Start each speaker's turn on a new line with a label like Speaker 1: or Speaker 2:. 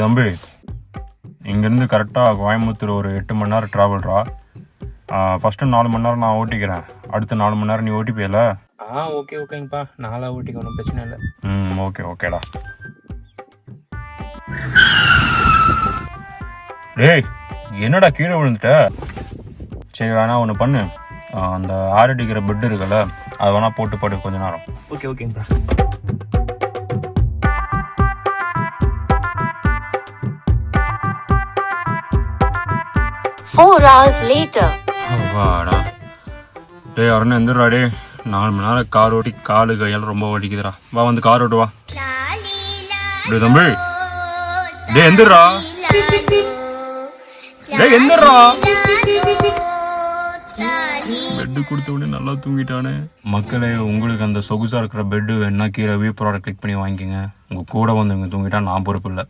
Speaker 1: தம்பி, இங்கேருந்து கரெக்டாக கோயம்புத்தூர் ஒரு 8 மணி நேரம் ட்ராவல்ரா. ஃபஸ்ட்டு 4 மணி நேரம் நான் ஓட்டிக்கிறேன், அடுத்து 4 மணி நேரம் நீ ஓட்டிப்பியல?
Speaker 2: ஓகேங்கப்பா, நாளாக ஓட்டிக்க ஒன்றும் பிரச்சனை இல்லை.
Speaker 1: ஓகேடா. டேய், என்னடா கீழே விழுந்துட்ட? சரி வேணா ஒன்று பண்ணு, அந்த 6 அடிக்கிற பெட் இருக்குல்ல, அதை வேணா போட்டு படு கொஞ்ச நேரம்.
Speaker 2: ஓகேங்கப்பா.
Speaker 1: வாடா டே, யாருன்னு எந்திரா டே. 4 மணி நேரம் கார் ஓட்டி காலு கையால் ரொம்ப வலிக்குதுடா. வா வந்து கார் ஓட்டு வா. டே தம்பி, டே எந்திரா, டே எந்திரா. பெட்டு கொடுத்த உடனே நல்லா தூங்கிட்டானே. மக்களே, உங்களுக்கு அந்த சொகுசாக இருக்கிற பெட்டு வேணுன்னா கீழே வியூ ப்ராடக்ட் கிளிக் பண்ணி வாங்கிக்கோங்க. உங்கள் கூட வந்து இவங்க தூங்கிட்டா நான் பொறுப்பு இல்லை.